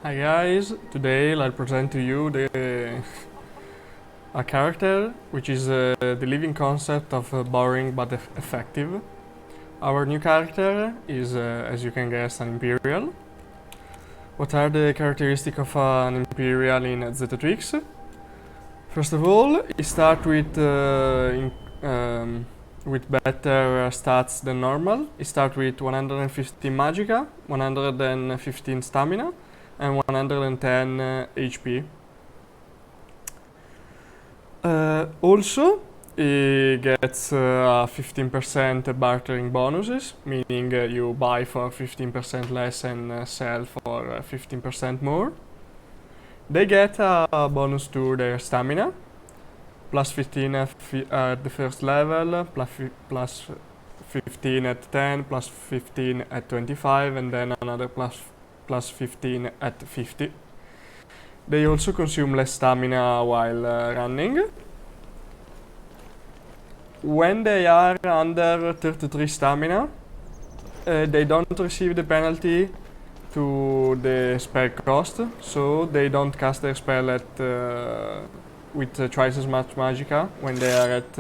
Hi guys, today I'll present to you a character which is the living concept of boring but effective. Our new character is, as you can guess, an Imperial. What are the characteristics of an Imperial in AZT? First of all, it starts with better stats than normal. It starts with 115 Magica, 115 Stamina, and 110 HP. Also, it gets 15% bartering bonuses, meaning you buy for 15% less and sell for 15% more. They get a bonus to their stamina, plus 15 at the first level, plus 15 at 10, plus 15 at 25, and then another plus 15 at 50. They also consume less stamina while running. When they are under 33 stamina, they don't receive the penalty to the spell cost, so they don't cast their spell with twice as much Magica when they are at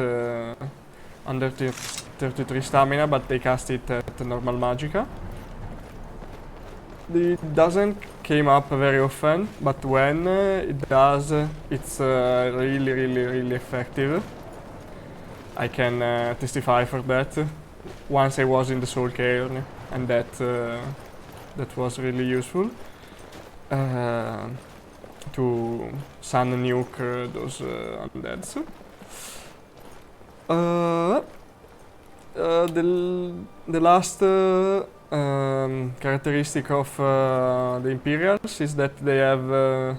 under 33 stamina, but they cast it at normal Magica. It doesn't come up very often, but when it does, it's really effective. I can testify for that. Once I was in the Soul Cairn, and that was really useful to sun nuke those undeads. The last characteristic of the Imperials is that they have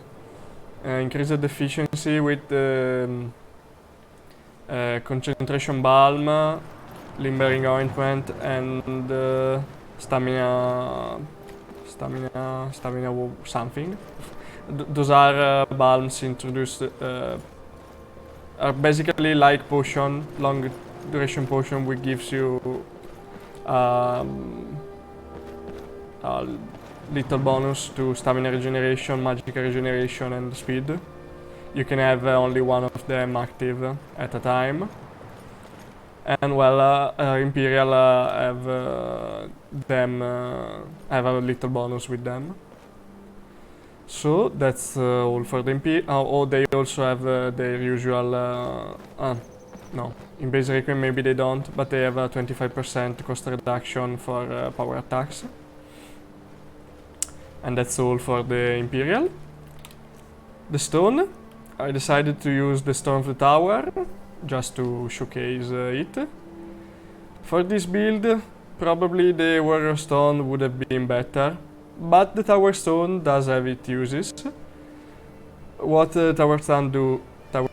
increased efficiency with concentration balm, limbering ointment, and stamina something. Those are balms introduced, are basically like potion, long duration potion, which gives you a little bonus to stamina regeneration, magic regeneration, and speed. You can have only one of them active at a time. And well, Imperial have a little bonus with them. So that's all for the Imperial. Oh, they also have their usual. No, in base Requiem maybe they don't, but they have a 25% cost reduction for power attacks. And that's all for the Imperial. The stone, I decided to use the Stone of the Tower, just to showcase it. For this build, probably the Warrior Stone would have been better, but the Tower Stone does have its uses. What Tower Stone do? The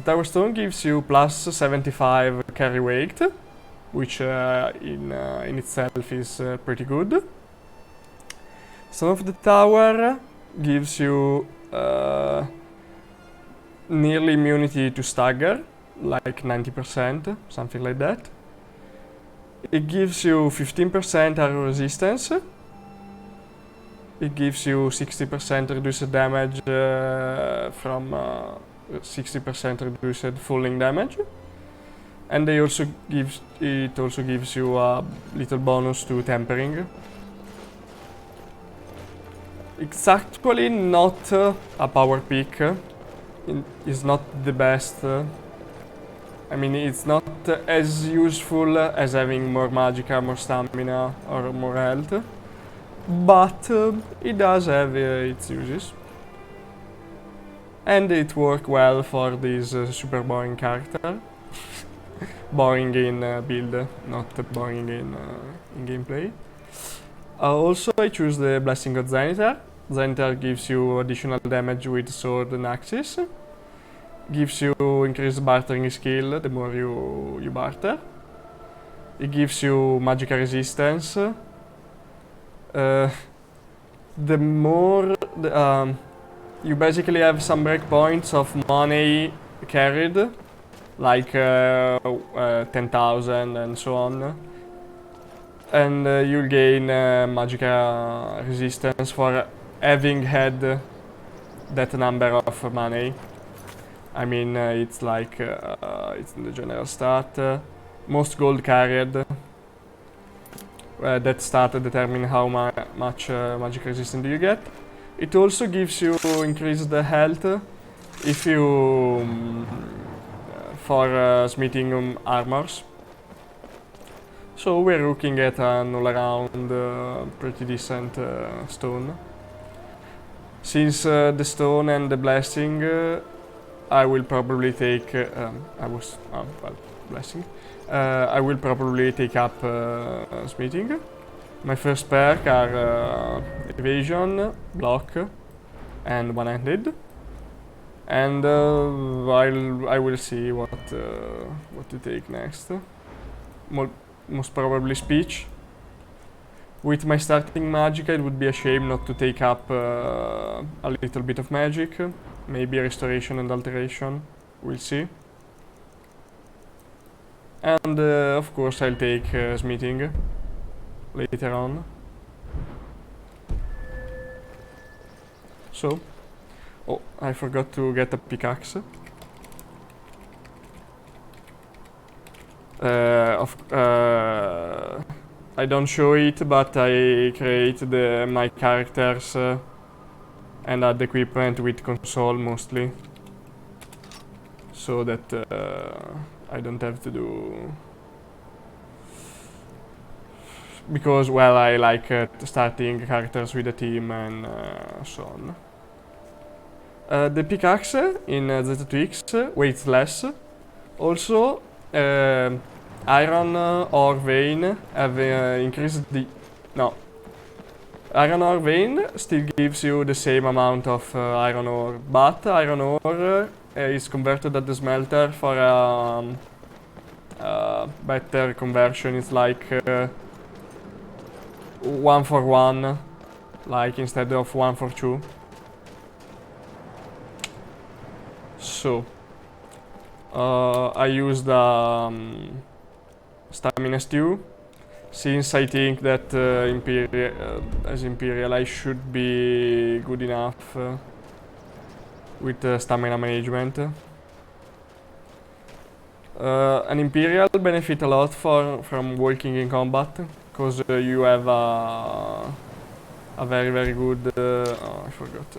Tower Stone gives you plus 75 carry weight, which in itself is pretty good. Stone of the Tower gives you nearly immunity to stagger, like 90%, something like that. It gives you 15% arrow resistance. It gives you 60% reduced damage from 60% reduced falling damage. And it also gives you a little bonus to tempering. It's actually not a power pick. It's not the best. I mean, it's not as useful as having more Magica, more Stamina, or more health. But it does have its uses. And it works well for this super boring character. Boring in build, not boring in gameplay. Also, I choose the Blessing of Zenitar. Zenitar gives you additional damage with sword and axes. Gives you increased bartering skill the more you barter. It gives you magical resistance. The more you basically have some breakpoints of money carried, like 10,000 and so on. And you'll gain magica resistance for having had that number of money. I mean, it's like it's in the general stat. Most gold carried. That stat determine how much magic resistance do you get. It also gives you increased health if you for smithing armors. So we're looking at an all-around pretty decent stone. Since the stone and the blessing, I will probably take. Blessing. I will probably take up smithing. My first perk are evasion, block, and one-handed. And I will see what to take next. Most probably speech. With my starting magic, it would be a shame not to take up a little bit of magic. Maybe restoration and alteration. We'll see. And of course I'll take smithing later on. So, oh, I forgot to get a pickaxe. I don't show it, but I create my characters and add equipment with console mostly, so that I don't have to do, because, well, I like starting characters with a team and so on. The pickaxe in AZT weighs less. Also, iron ore vein have increased the... No. Iron ore vein still gives you the same amount of iron ore, but iron ore is converted at the smelter for better conversion. It's like 1 for 1, like instead of 1 for 2. So I used stamina stew, since I think that as Imperial I should be good enough with stamina management. An Imperial benefit a lot from walking in combat, because you have a very good... oh, I forgot.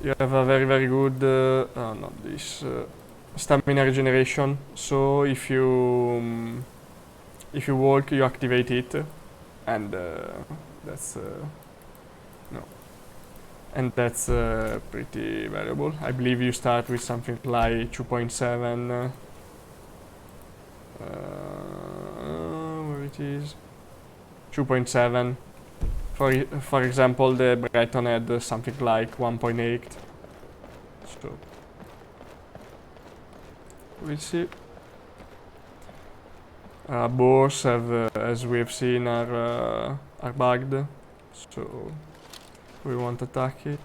You have a very good... not this... stamina regeneration. So if you walk, you activate it, and that's no, and that's pretty valuable. I believe you start with something like 2.7. Where it is? 2.7. For example, the Breton had something like 1.8. So we'll see. Boars have, as we have seen, are bugged, so we won't attack it.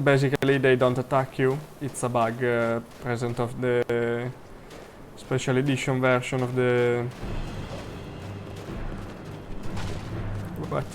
Basically, they don't attack you. It's a bug present of the special edition version of the... What?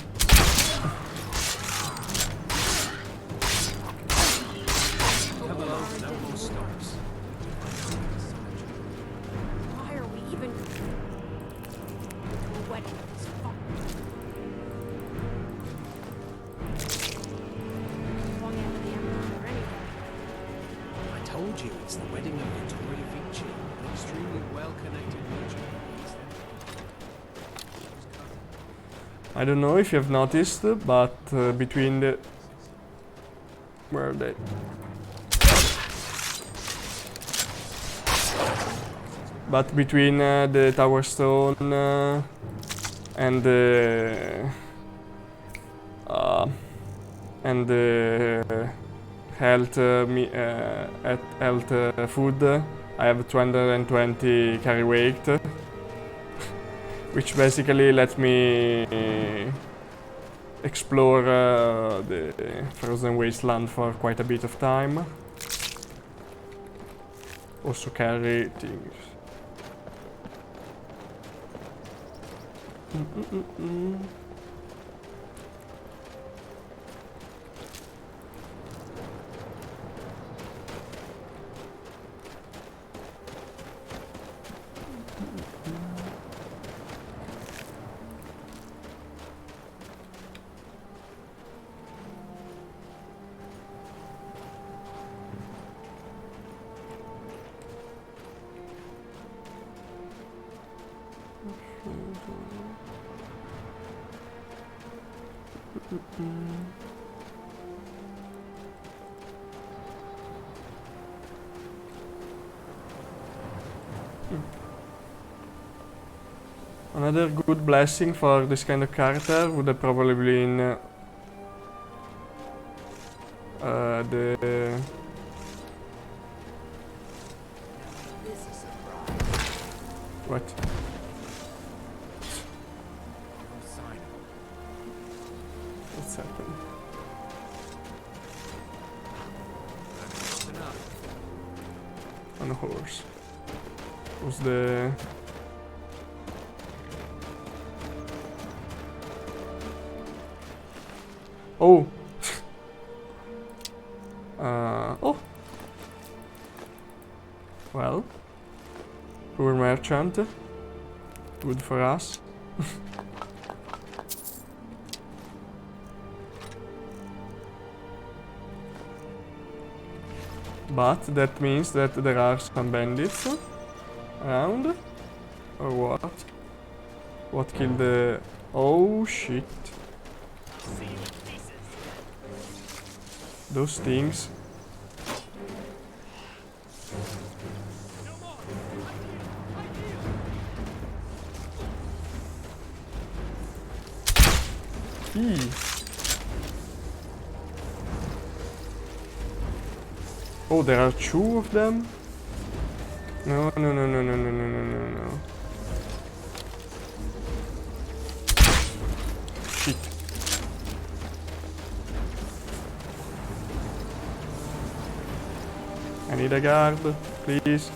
I don't know if you have noticed, but between the... Where are they? But between the Tower Stone and the health food, I have 220 carry weight. Which basically lets me explore the frozen wasteland for quite a bit of time. Also carry things. Another good blessing for this kind of character would have probably been the... What? What's happened? On a horse. Was the... Oh! Oh! Well. Poor merchant. Good for us. But that means that there are some bandits around. Or what? What killed the... Oh shit. Those things. Eee. Oh, there are two of them? No, no, no, no, no, no, no, no, no, no. Shit. I need a guard, please.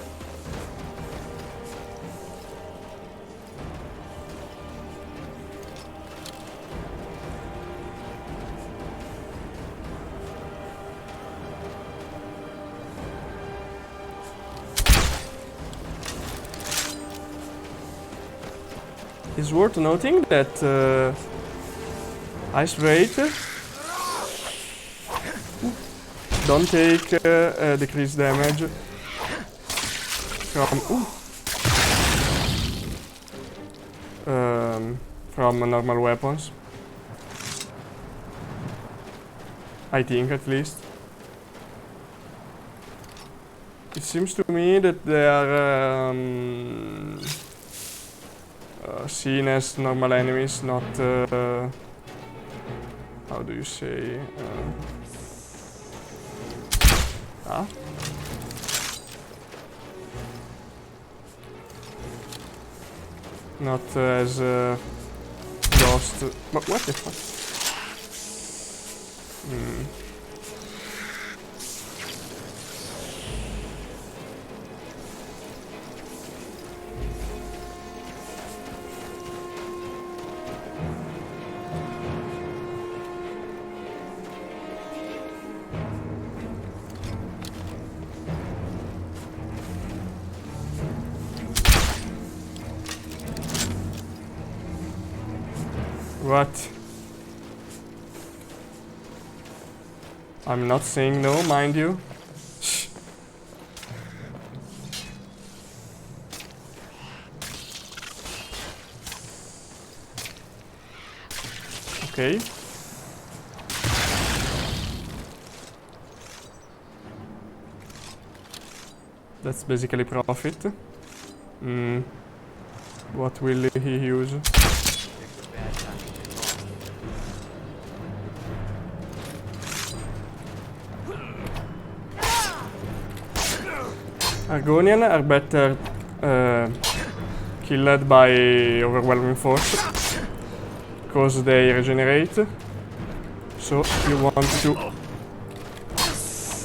It's worth noting that ice rate don't take decreased damage from normal weapons. I think, at least. It seems to me that they are seen as normal enemies, not how do you say? Not as ghost. But what the fuck? What? I'm not saying no, mind you. Okay. That's basically profit. What will he use? Argonian are better killed by overwhelming force because they regenerate. So you want to...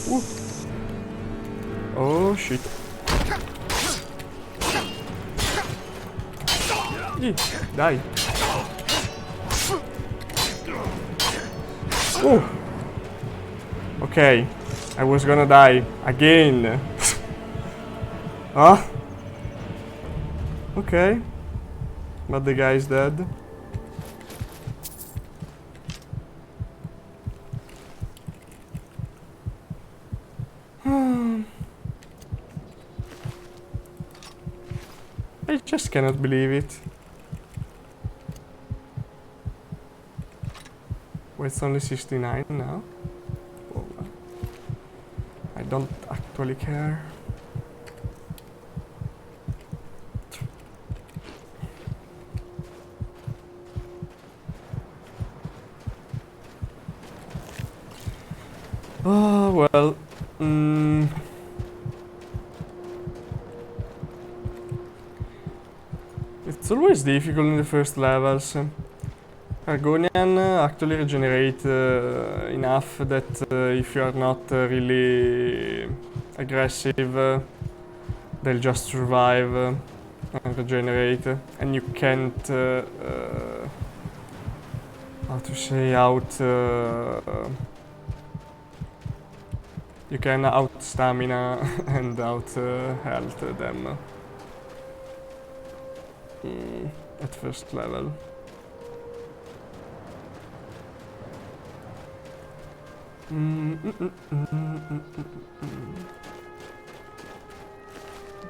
Ooh. Oh shit. Die. Ooh. Okay, I was gonna die again. Huh? Okay. But the guy is dead. I just cannot believe it. it's only 69 now. Oh, I don't actually care. Oh, well. It's always difficult in the first levels. Argonian actually regenerate enough that if you are not really aggressive, they'll just survive and regenerate, and you can't, how to say, you can out stamina and out health them at first level.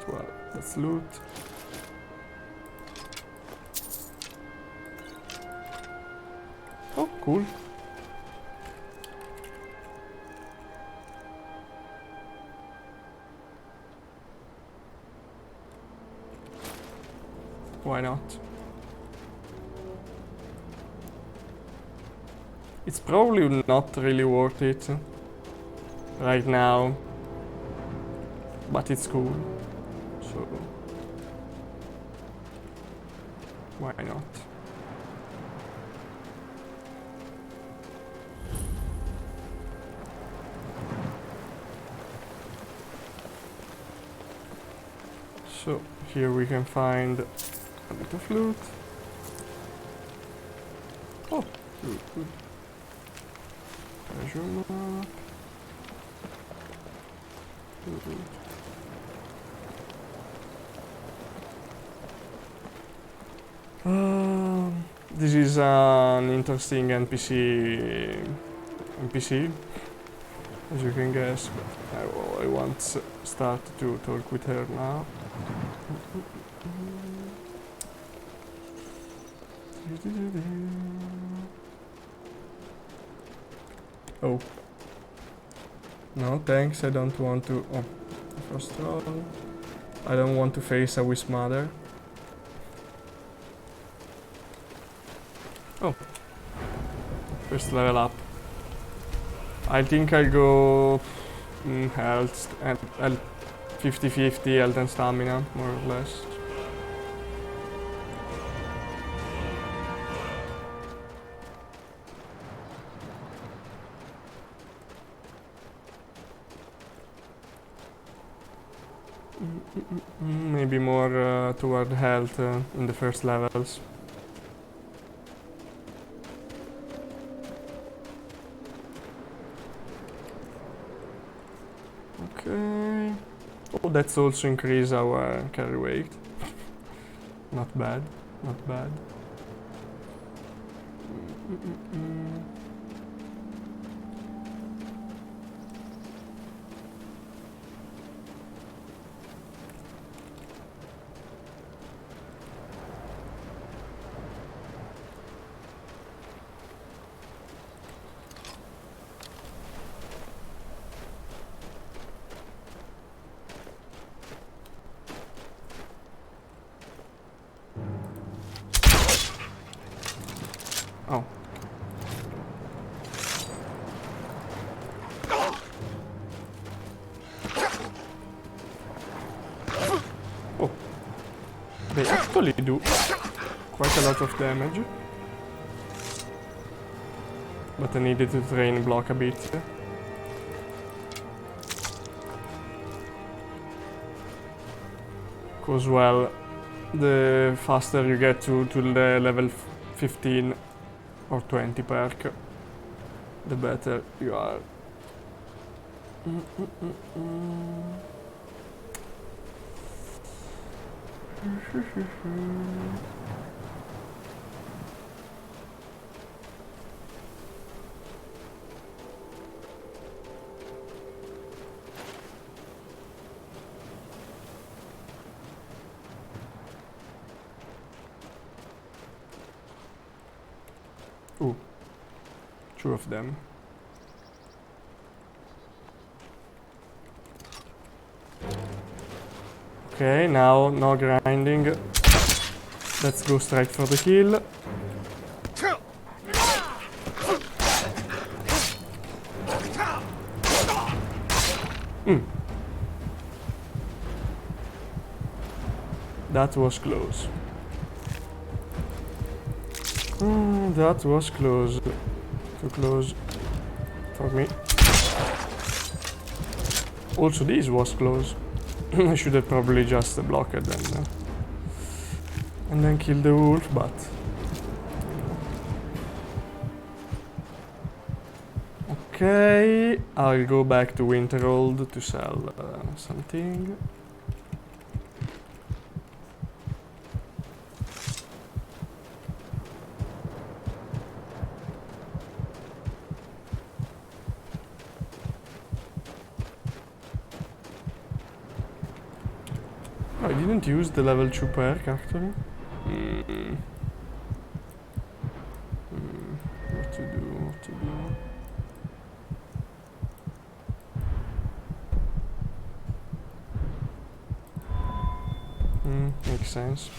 Well, let's loot. Oh, cool. Why not? It's probably not really worth it right now, but it's cool, so why not? So here we can find a bit of loot. Oh, good, good. Treasure map. Good. This is an interesting NPC, as you can guess. But I want to start to talk with her now. Oh. No, thanks, I don't want to... Oh, first roll. I don't want to face a Wisp Mother. Oh. First level up. I think I'll go... health and 50-50 health and stamina, more or less. Maybe more toward health in the first levels. Okay. Oh, that's also increase our carry weight. Not bad, not bad. Oh. Oh. They actually do quite a lot of damage. But I needed to train block a bit. Cause well, the faster you get to the level 15 or 20 perk, the better you are. Ooh. 2 of them. Okay, now no grinding. Let's go straight for the kill. That was close. That was close. Too close for me. Also, this was close. I should have probably just blocked it and then kill the wolf, but okay. I'll go back to Winterhold to sell something. I didn't use the level 2 perk actually. What to do? What to do? Makes sense.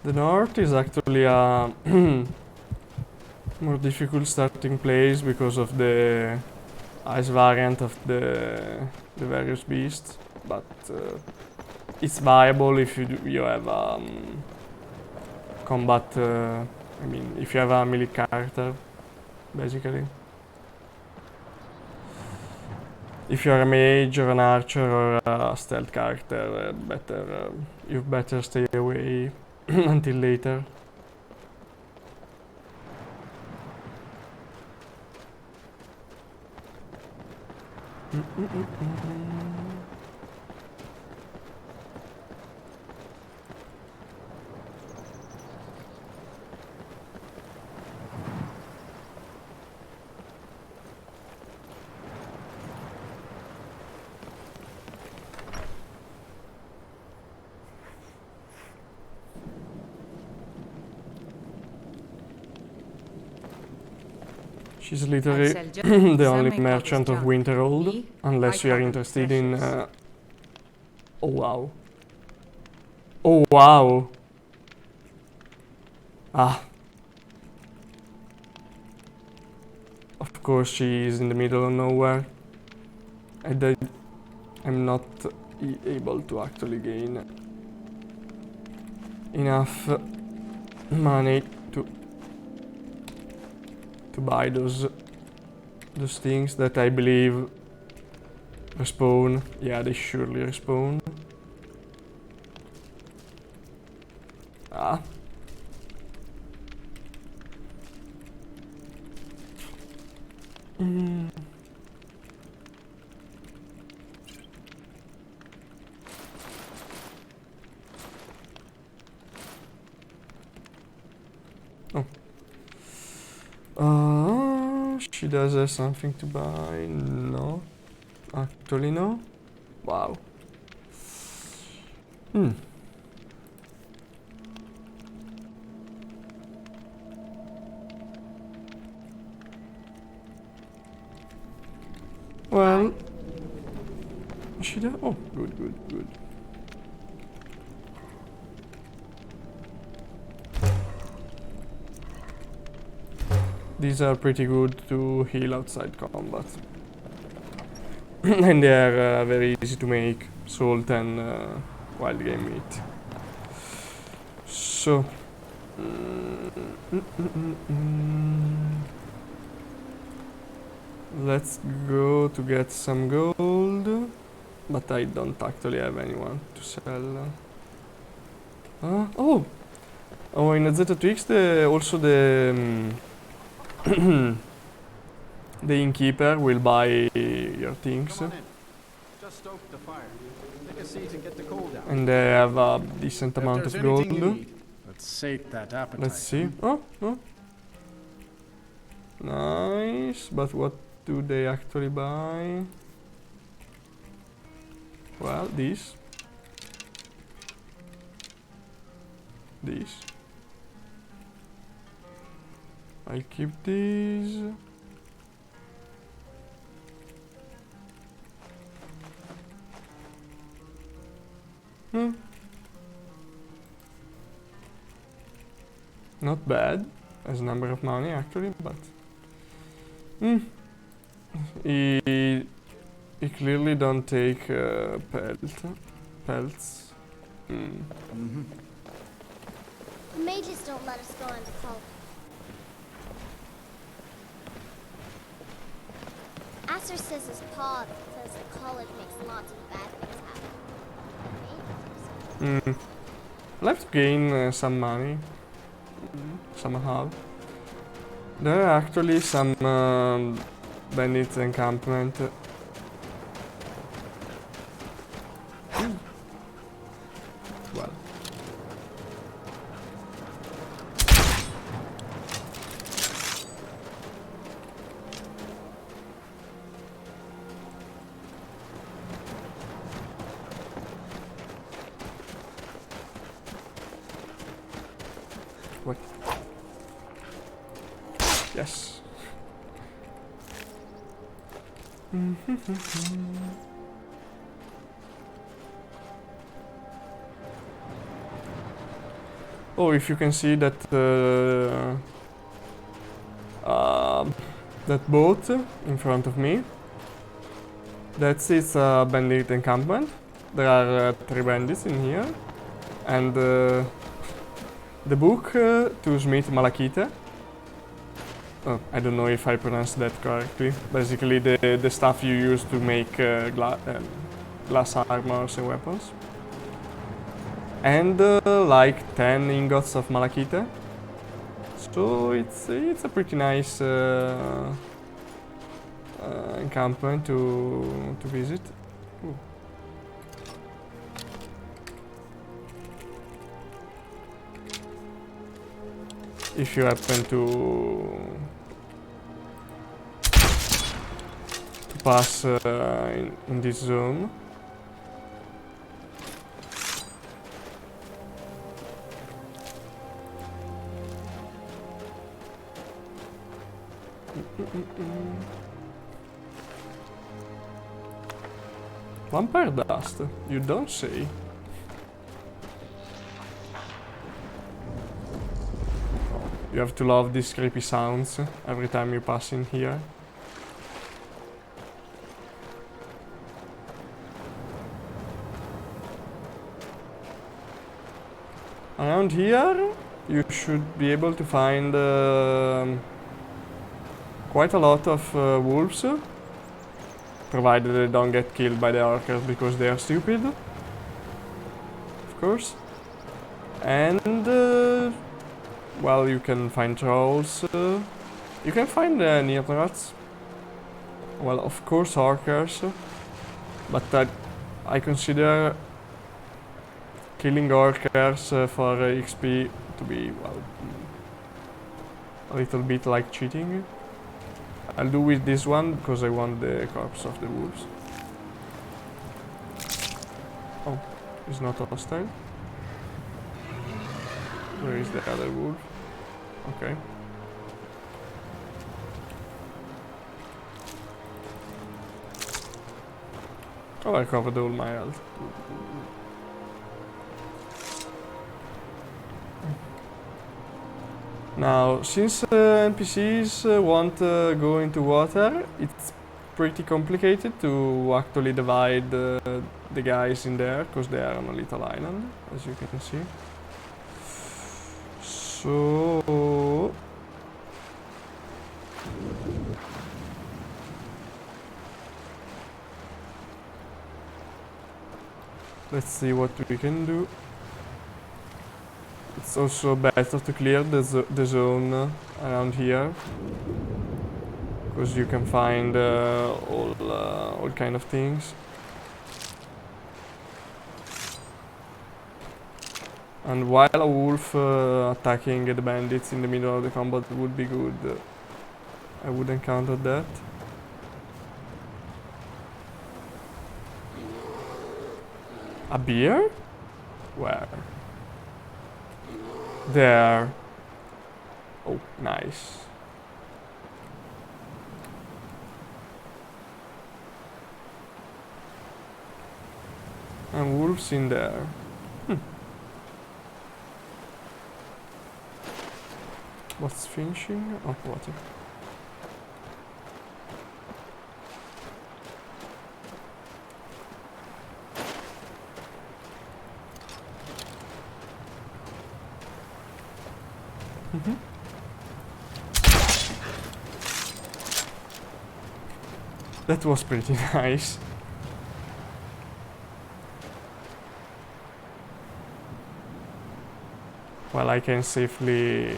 The north is actually a more difficult starting place because of the ice variant of the various beasts, but it's viable if you have combat. I mean, if you have a melee character, basically. If you're a mage or an archer or a stealth character, you better stay away until later. She's literally the only merchant of Winterhold, unless you are interested in... Oh wow. Oh wow! Ah. Of course she is in the middle of nowhere. I'm not able to actually gain enough money to buy those things that I believe respawn. Yeah, they surely respawn. Ah. She does have something to buy. No. Actually, no. Wow. Well, she does. Oh, good, good, good. These are pretty good to heal outside combat. And they are very easy to make, salt and wild game meat. So... let's go to get some gold. But I don't actually have anyone to sell. Oh! Oh, in AZT also the... the innkeeper will buy your things. And they have a decent amount of gold. sate that appetite. Let's see. Oh, no. Nice, but what do they actually buy? Well, these. These. I keep these. Not bad as a number of money actually, but he clearly don't take pelts. The mages don't let us go in the cult. Aster says his pa says the college makes lots of bad things happen. I'll have to gain some money somehow. There are actually some bandit encampment. Well. What? Yes. Oh, if you can see that that boat in front of me, that's its bandit encampment. There are 3 bandits in here, and the book to Smith Malachite. Oh, I don't know if I pronounced that correctly. Basically, the stuff you use to make glass armors and weapons. And like 10 ingots of malachite. So it's a pretty nice encampment to visit. Ooh. If you happen to pass in this zone. Vampire dust, you don't say. You have to love these creepy sounds every time you pass in here. Around here, you should be able to find quite a lot of wolves, provided they don't get killed by the orcas because they are stupid, of course. And well, you can find trolls, you can find neotrats, well, of course orcas, but I consider killing orcas for XP to be, well, a little bit like cheating. I'll do with this one because I want the corpse of the wolves. Oh, it's not hostile. Where is the other wolf? Okay. Oh, I covered all my health. Now, since NPCs won't go into water, it's pretty complicated to actually divide the guys in there, because they are on a little island, as you can see. So... let's see what we can do. It's also better to clear the zone around here, because you can find all kind of things. And while a wolf attacking the bandits in the middle of the combat would be good. I would encounter that. A bear? Where? There. Oh, nice. And wolves in there. What's finishing? Oh, water. That was pretty nice. Well, I can safely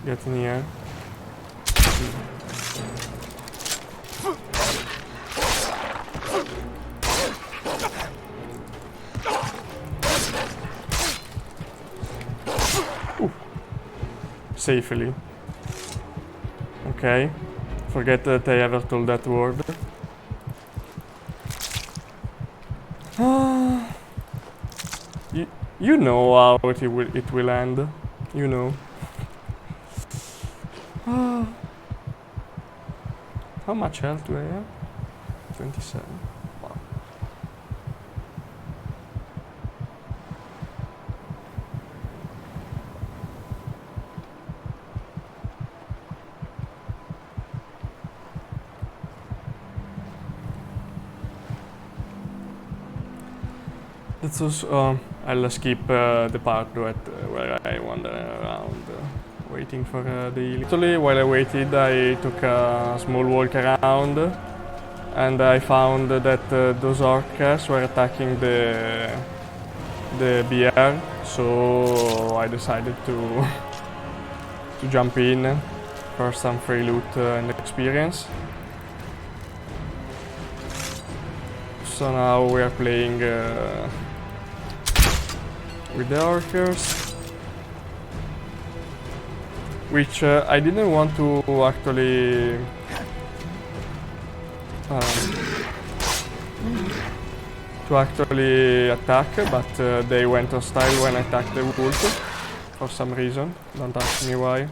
get near. Ooh. Safely. Okay. Forget that I ever told that word. You know how it will end. You know. How much health do I have? 27. Wow. That's also. I'll skip the part where I wander around waiting for the healing. Actually, while I waited, I took a small walk around and I found that those orcas were attacking the bear, so I decided to jump in for some free loot and experience. So now we are playing with the orcas, which I didn't want to actually attack, but they went hostile when I attacked the wolf for some reason. Don't ask me why.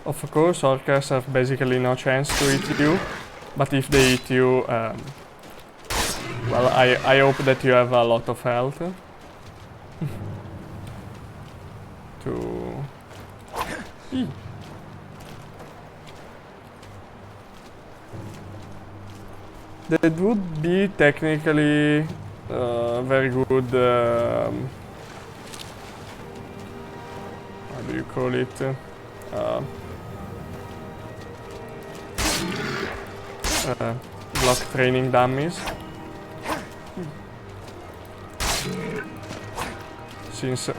Of course, orcas have basically no chance to eat you, but if they eat you, well, I hope that you have a lot of health to... That would be technically very good, how do you call it? Block training dummies. Since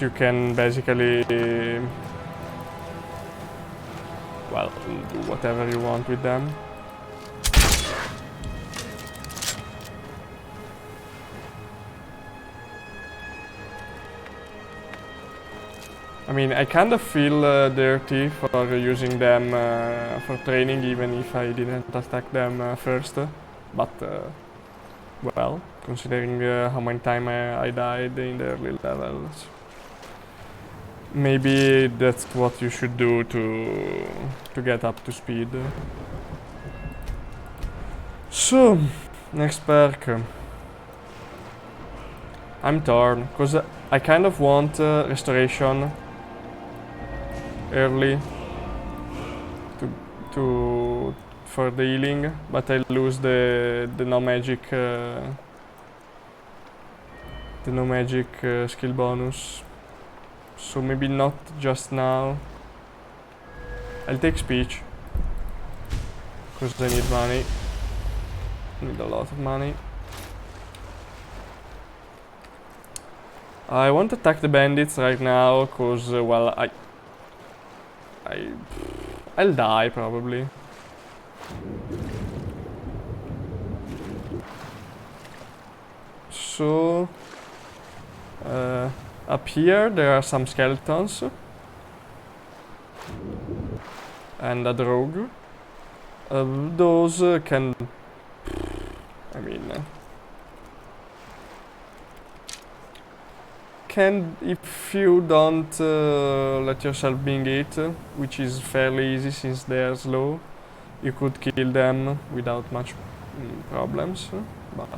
you can basically well, do whatever you want with them. I mean, I kind of feel dirty for using them for training, even if I didn't attack them first. But, well, considering how many times I died in the early levels, maybe that's what you should do to get up to speed. So, next perk. I'm torn, because I kind of want restoration early for the healing, but I lose the no magic the no magic skill bonus. So maybe not just now. I'll take speech. Because I need money. Need a lot of money. I won't attack the bandits right now, cause well, I'll die probably. So up here there are some skeletons and a rogue. Those can, I mean, can, if you don't let yourself being hit, which is fairly easy since they are slow, you could kill them without much problems, but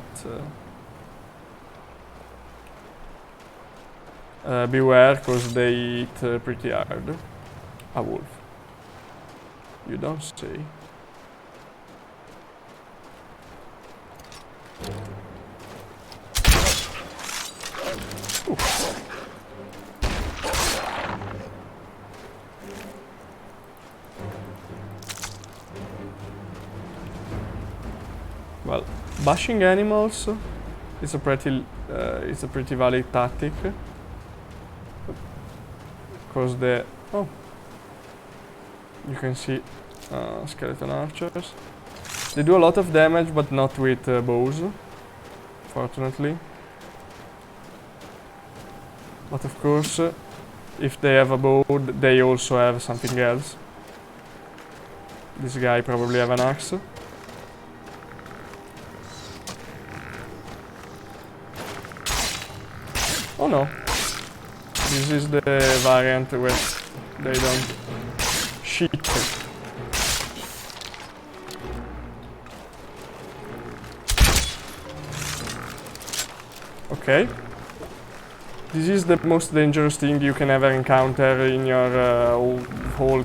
beware, cause they eat pretty hard. A wolf. You don't say. Well, bashing animals is a pretty valid tactic, because you can see skeleton archers. They do a lot of damage, but not with bows, fortunately. But of course, if they have a bow, they also have something else. This guy probably have an axe. Oh no. This is the variant where they don't shit. Okay. This is the most dangerous thing you can ever encounter in your whole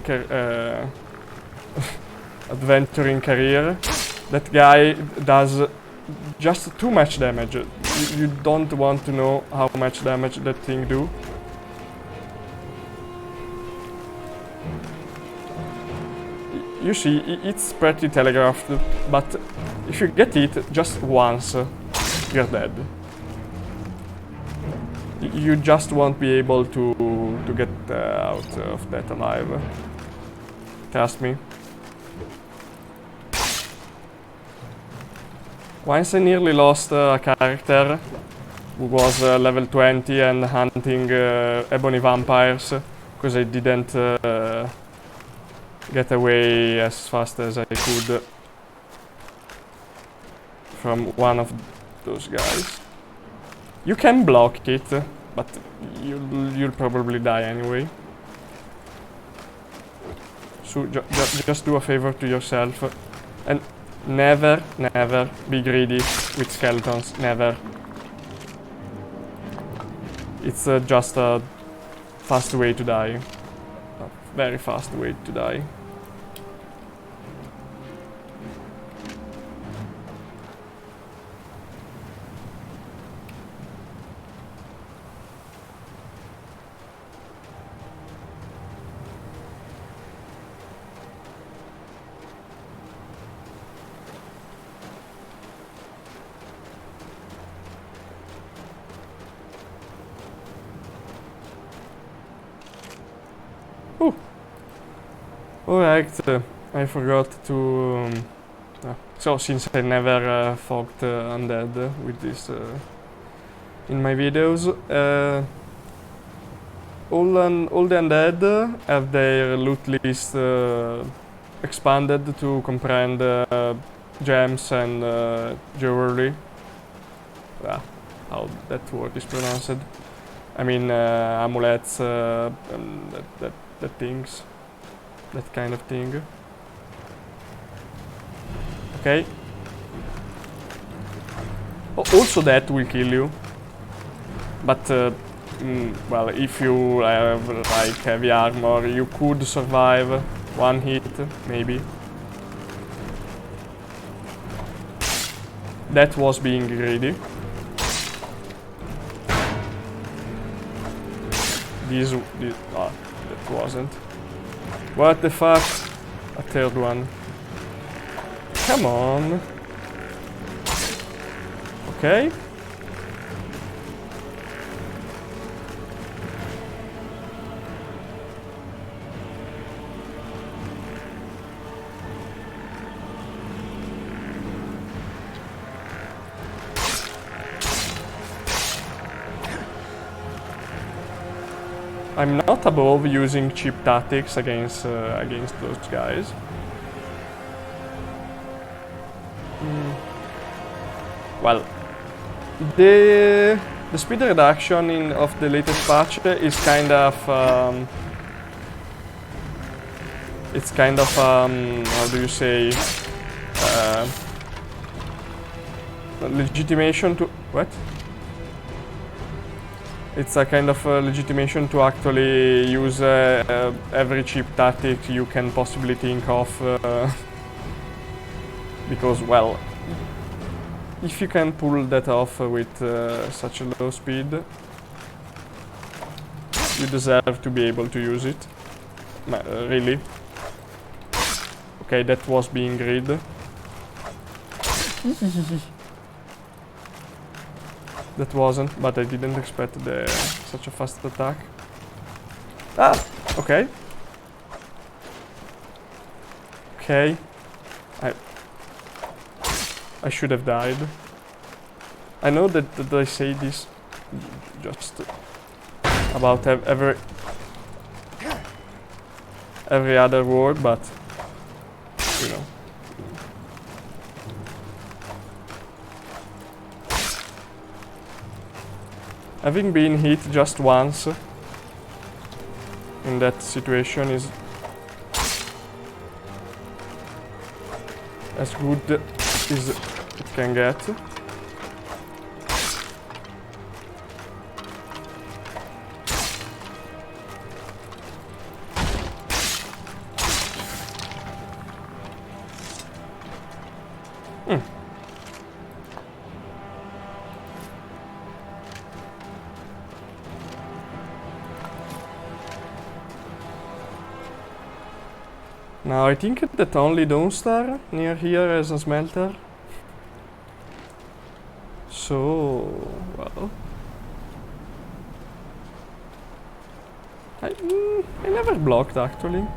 adventuring career. That guy does just too much damage. You don't want to know how much damage that thing do. You see, it's pretty telegraphed, but if you get hit just once, you're dead. You just won't be able to get out of that alive. Trust me. Once I nearly lost a character who was level 20 and hunting ebony vampires, because I didn't get away as fast as I could from one of those guys. You can block it, but you'll probably die anyway. So just do a favor to yourself and never be greedy with skeletons, never. It's just a fast way to die. A very fast way to die. Alright, I forgot to... so, since I never fought undead with this in my videos, all the undead have their loot list expanded to comprehend gems and jewelry. How that word is pronounced. I mean amulets and that things. That kind of thing. Okay. Also that will kill you. But, well, if you have like heavy armor, you could survive one hit, maybe. That was being greedy. That wasn't. What the fuck? A third one. Come on. Okay. I'm not above using cheap tactics against those guys. Well, the speed reduction of the latest patch is kind of it's kind of how do you say legitimation to what? It's a kind of legitimation to actually use every cheap tactic you can possibly think of, because, well, if you can pull that off with such a low speed, you deserve to be able to use it. Really. Okay, that was being greed. That wasn't, but I didn't expect such a fast attack. Ah! Okay. Okay. I should have died. I know that I say this just about every other word, but you know. Having been hit just once in that situation is as good as it can get. Now I think that only Dawnstar near here has a smelter. So, well, I never blocked actually.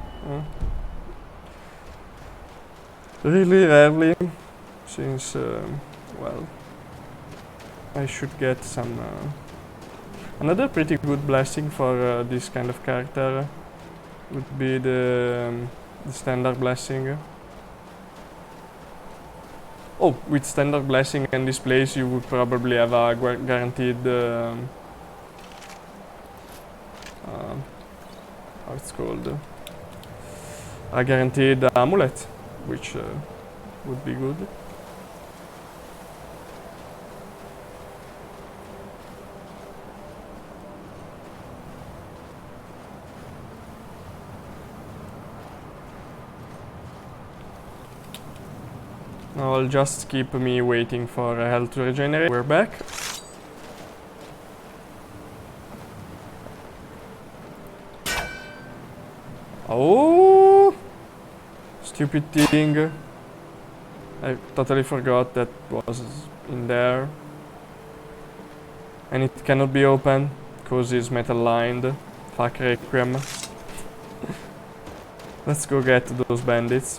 Really rarely, since well, I should get some. Another pretty good blessing for this kind of character would be the standard blessing. Oh, with standard blessing and this place you would probably have a guaranteed how it's called, a guaranteed amulet, which would be good. Now I'll just keep me waiting for health to regenerate. We're back. Oh! Stupid thing. I totally forgot that was in there. And it cannot be opened because it's metal lined. Fuck Requiem. Let's go get those bandits.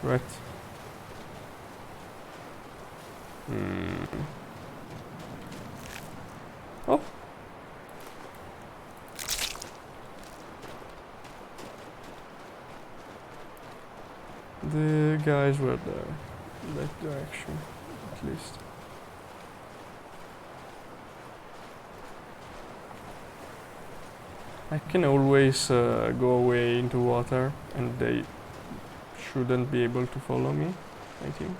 Right. Oh. guys were there. That direction, at least. I can always go away into water and they shouldn't be able to follow me, I think.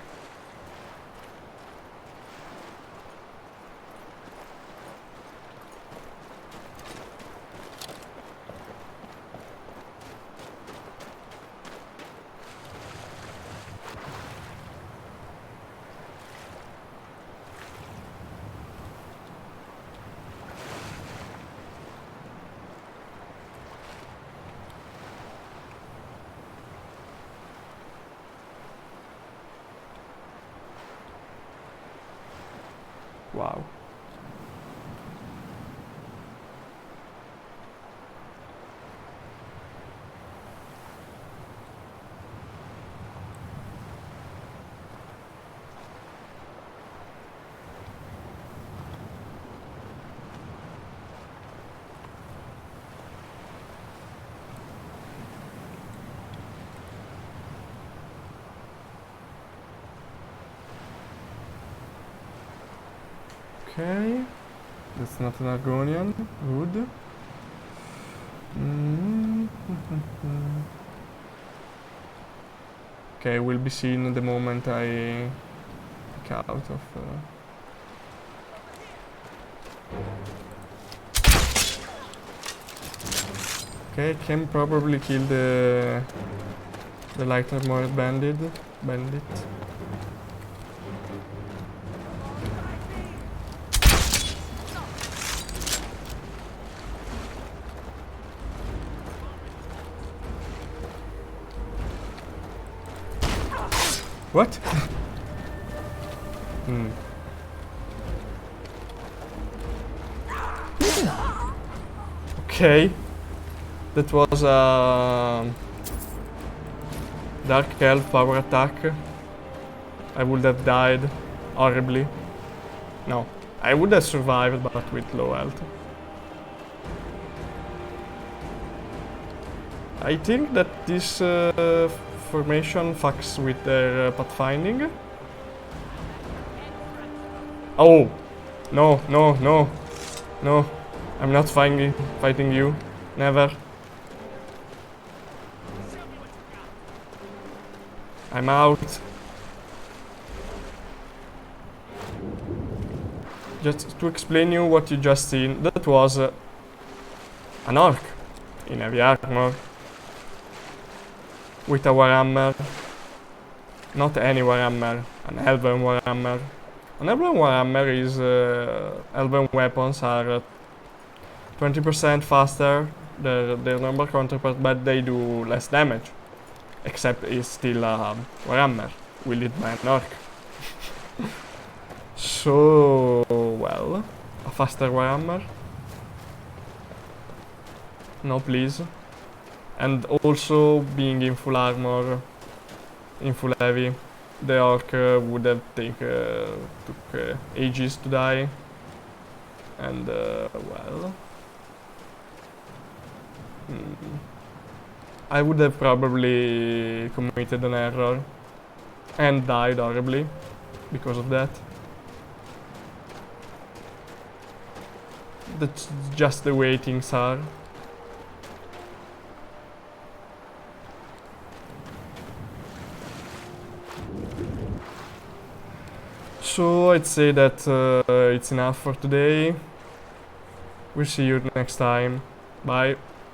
Wow. Okay, that's not an Argonian. Good. Okay, will be seen the moment I pick out of. Okay, can probably kill the light armored bandit. What? Okay. That was a Dark Elf power attack. I would have died horribly. No, I would have survived, but with low health. I think that this formation fucks with their pathfinding. Oh! No, no, no. No. I'm not fighting you. Never. I'm out. Just to explain you what you just seen, that was an orc in heavy armor. With a warhammer. Not any warhammer, an elven warhammer. An elven warhammer is elven weapons are 20% faster than their normal counterpart, but they do less damage. Except it's still a warhammer, wielded by an orc. So, well, a faster warhammer. No, please. And also, being in full armor, in full heavy, the orc would have took ages to die. And, well... I would have probably committed an error and died horribly because of that. That's just the way things are. So I'd say that it's enough for today. We'll see you next time. Bye.